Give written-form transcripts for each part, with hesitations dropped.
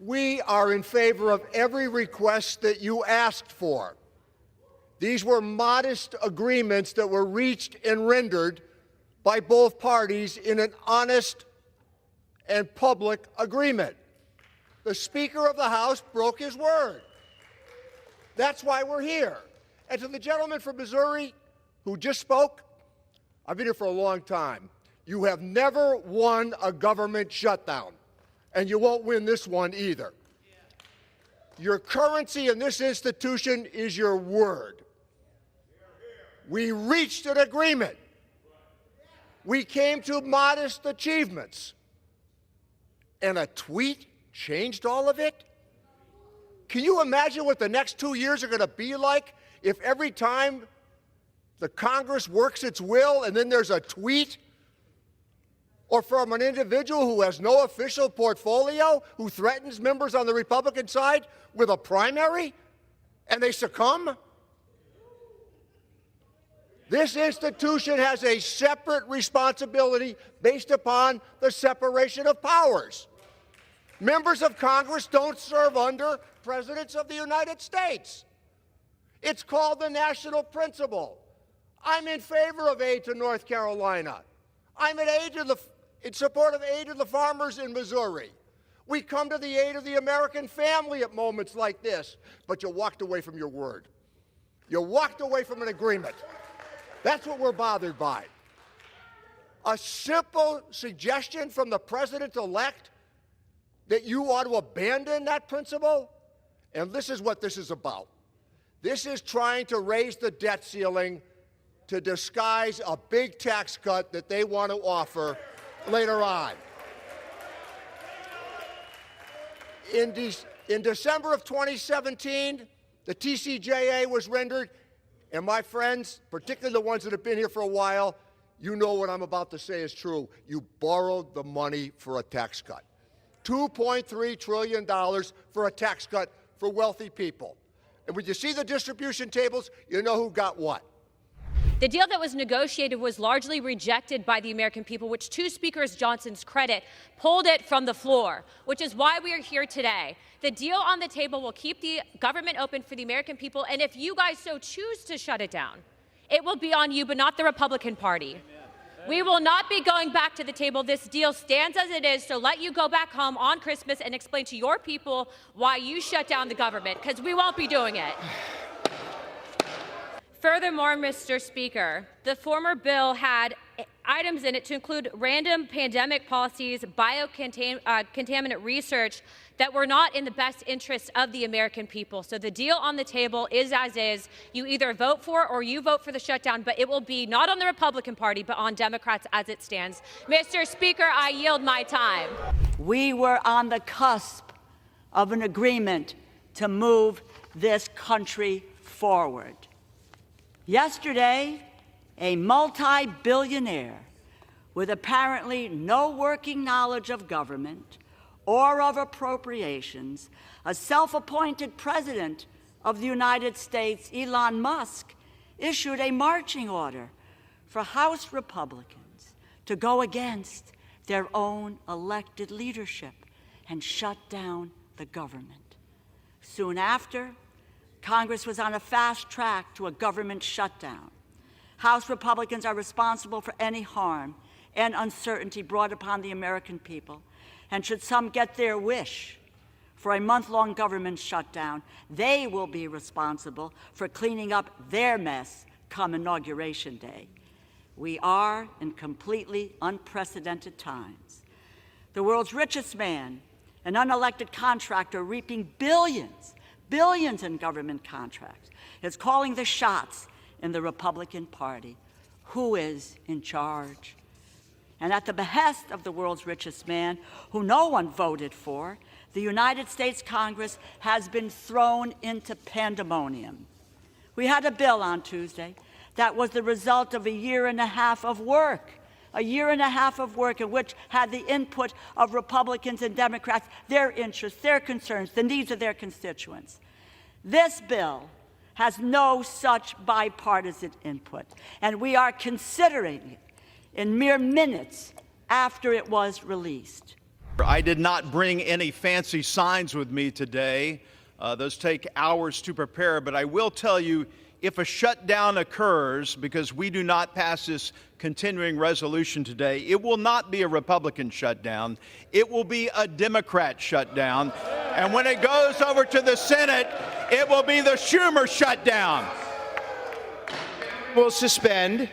We are in favor of every request that you asked for. These were modest agreements that were reached and rendered by both parties in an honest and public agreement. The Speaker of the House broke his word. That's why we're here. And to the gentleman from Missouri who just spoke, I've been here for a long time. You have never won a government shutdown, and you won't win this one either. Your currency in this institution is your word. We reached an agreement. We came to modest achievements. And a tweet changed all of it? Can you imagine what the next 2 years are going to be like if every time the Congress works its will and then there's a tweet? Or from an individual who has no official portfolio, who threatens members on the Republican side with a primary, and they succumb? This institution has a separate responsibility based upon the separation of powers. Members of Congress don't serve under presidents of the United States. It's called the national principle. I'm in favor of aid to North Carolina. I'm in support of aid to the farmers in Missouri. We come to the aid of the American family at moments like this. But you walked away from your word. You walked away from an agreement. That's what we're bothered by. A simple suggestion from the president-elect that you ought to abandon that principle? And this is what this is about. This is trying to raise the debt ceiling to disguise a big tax cut that they want to offer later on. In December of 2017, the TCJA was rendered, and my friends, particularly the ones that have been here for a while, you know what I'm about to say is true. You borrowed the money for a tax cut. $2.3 trillion for a tax cut for wealthy people. And when you see the distribution tables, you know who got what. The deal that was negotiated was largely rejected by the American people, which, to Speaker Johnson's credit, pulled it from the floor, which is why we are here today. The deal on the table will keep the government open for the American people, and if you guys so choose to shut it down, it will be on you, but not the Republican Party. We will not be going back to the table. This deal stands as it is, so let you go back home on Christmas and explain to your people why you shut down the government, because we won't be doing it. Furthermore, Mr. Speaker, the former bill had items in it to include random pandemic policies, biocontaminant research that were not in the best interest of the American people. So the deal on the table is as is. You either vote for or you vote for the shutdown, but it will be not on the Republican Party, but on Democrats as it stands. Mr. Speaker, I yield my time. We were on the cusp of an agreement to move this country forward. Yesterday, a multi-billionaire with apparently no working knowledge of government or of appropriations, a self-appointed president of the United States, Elon Musk, issued a marching order for House Republicans to go against their own elected leadership and shut down the government. Soon after, Congress was on a fast track to a government shutdown. House Republicans are responsible for any harm and uncertainty brought upon the American people. And should some get their wish for a month-long government shutdown, they will be responsible for cleaning up their mess come Inauguration Day. We are in completely unprecedented times. The world's richest man, an unelected contractor reaping billions in government contracts, is calling the shots in the Republican Party. Who is in charge? And at the behest of the world's richest man, who no one voted for, the United States Congress has been thrown into pandemonium. We had a bill on Tuesday that was the result of a year and a half of work in which had the input of Republicans and Democrats, their interests, their concerns, the needs of their constituents. This bill has no such bipartisan input, and we are considering it in mere minutes after it was released. I did not bring any fancy signs with me today. Those take hours to prepare, but I will tell you, if a shutdown occurs because we do not pass this continuing resolution today, it will not be a Republican shutdown. It will be a Democrat shutdown. And when it goes over to the Senate, it will be the Schumer shutdown. Will suspend.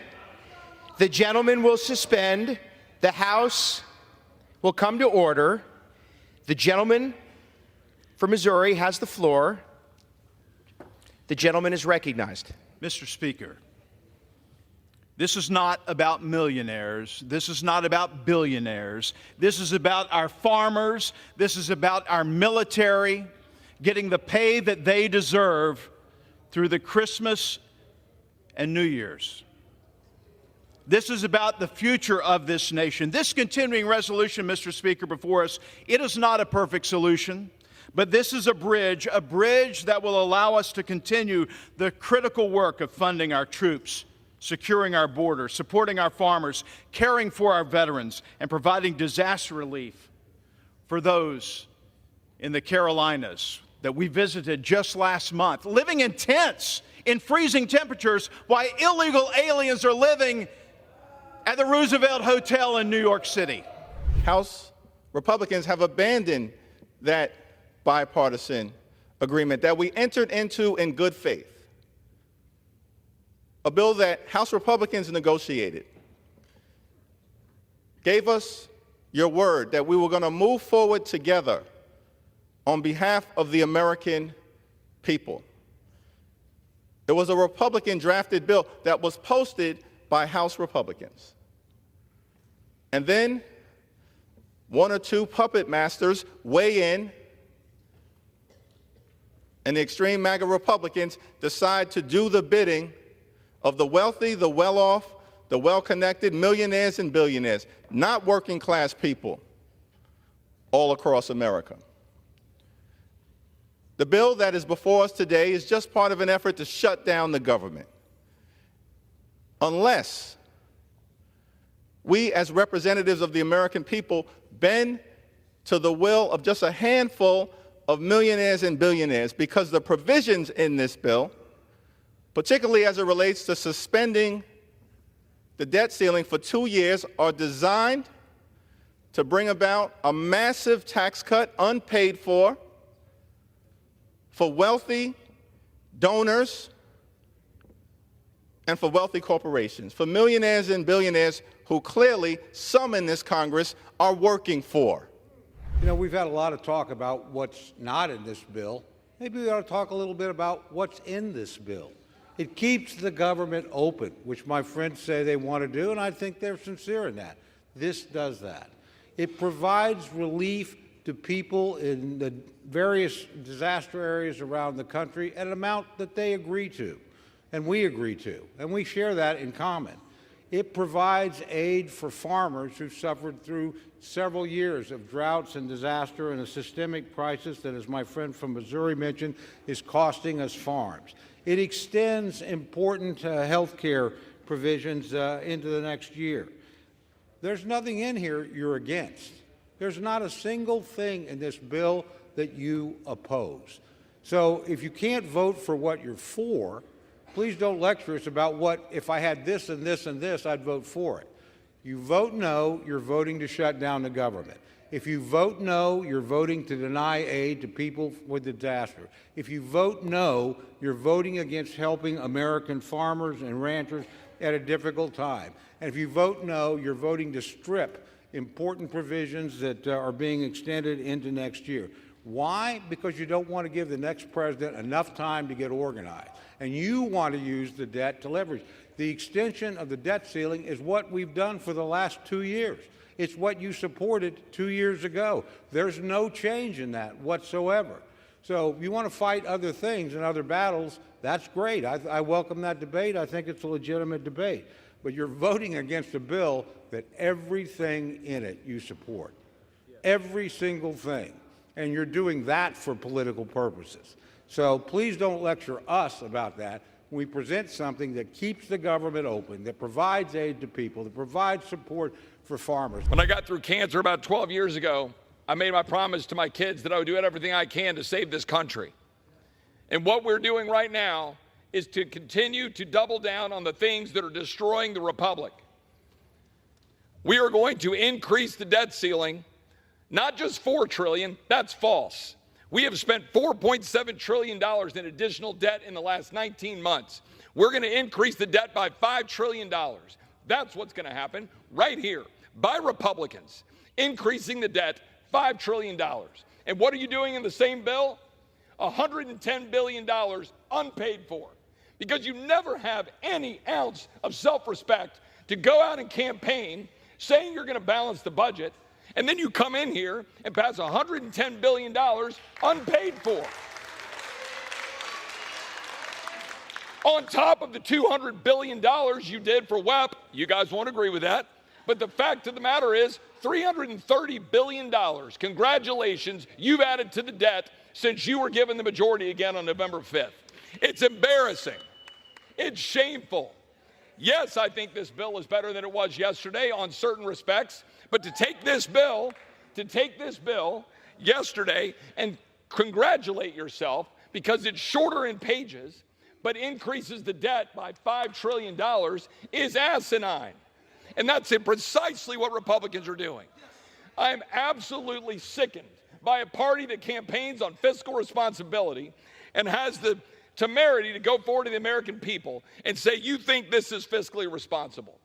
The gentleman will suspend. The House will come to order. The gentleman from Missouri has the floor. The gentleman is recognized. Mr. Speaker, this is not about millionaires. This is not about billionaires. This is about our farmers. This is about our military getting the pay that they deserve through the Christmas and New Year's. This is about the future of this nation. This continuing resolution, Mr. Speaker, before us, it is not a perfect solution, but this is a bridge that will allow us to continue the critical work of funding our troops, securing our border, supporting our farmers, caring for our veterans, and providing disaster relief for those in the Carolinas that we visited just last month, living in tents in freezing temperatures while illegal aliens are living at the Roosevelt Hotel in New York City. House Republicans have abandoned that bipartisan agreement that we entered into in good faith, a bill that House Republicans negotiated, gave us your word that we were going to move forward together on behalf of the American people. It was a Republican-drafted bill that was posted by House Republicans. And then one or two puppet masters weigh in, and the extreme MAGA Republicans decide to do the bidding of the wealthy, the well-off, the well-connected, millionaires and billionaires, not working-class people all across America. The bill that is before us today is just part of an effort to shut down the government. Unless we, as representatives of the American people, bend to the will of just a handful of millionaires and billionaires, because the provisions in this bill, particularly as it relates to suspending the debt ceiling for 2 years, are designed to bring about a massive tax cut, unpaid for wealthy donors and for wealthy corporations, for millionaires and billionaires who clearly some in this Congress are working for. You know, we've had a lot of talk about what's not in this bill. Maybe we ought to talk a little bit about what's in this bill. It keeps the government open, which my friends say they want to do, and I think they're sincere in that. This does that. It provides relief to people in the various disaster areas around the country at an amount that they agree to, and we agree to, and we share that in common. It provides aid for farmers who suffered through several years of droughts and disaster and a systemic crisis that, as my friend from Missouri mentioned, is costing us farms. It extends important health care provisions into the next year. There's nothing in here you're against. There's not a single thing in this bill that you oppose. So if you can't vote for what you're for, please don't lecture us about what, if I had this and this and this, I'd vote for it. You vote no, you're voting to shut down the government. If you vote no, you're voting to deny aid to people with disaster. If you vote no, you're voting against helping American farmers and ranchers at a difficult time. And if you vote no, you're voting to strip important provisions that are being extended into next year. Why? Because you don't want to give the next president enough time to get organized. And you want to use the debt to leverage. The extension of the debt ceiling is what we've done for the last 2 years. It's what you supported 2 years ago. There's no change in that whatsoever. So if you want to fight other things and other battles, that's great. I welcome that debate. I think it's a legitimate debate. But you're voting against a bill that everything in it you support. Every single thing. And you're doing that for political purposes. So please don't lecture us about that. We present something that keeps the government open, that provides aid to people, that provides support for farmers. When I got through cancer about 12 years ago, I made my promise to my kids that I would do everything I can to save this country. And what we're doing right now is to continue to double down on the things that are destroying the republic. We are going to increase the debt ceiling, not just $4 trillion, that's false. We have spent $4.7 trillion in additional debt in the last 19 months. We're going to increase the debt by $5 trillion. That's what's going to happen right here by Republicans, increasing the debt $5 trillion. And what are you doing in the same bill? $110 billion unpaid for, because you never have any ounce of self-respect to go out and campaign saying you're going to balance the budget, and then you come in here and pass $110 billion unpaid for. On top of the $200 billion you did for WEP, you guys won't agree with that, but the fact of the matter is $330 billion. Congratulations, you've added to the debt since you were given the majority again on November 5th. It's embarrassing. It's shameful. Yes, I think this bill is better than it was yesterday on certain respects, but to take this bill yesterday and congratulate yourself because it's shorter in pages but increases the debt by $5 trillion is asinine. And that's precisely what Republicans are doing. I am absolutely sickened by a party that campaigns on fiscal responsibility and has the temerity to go forward to the American people and say, you think this is fiscally responsible.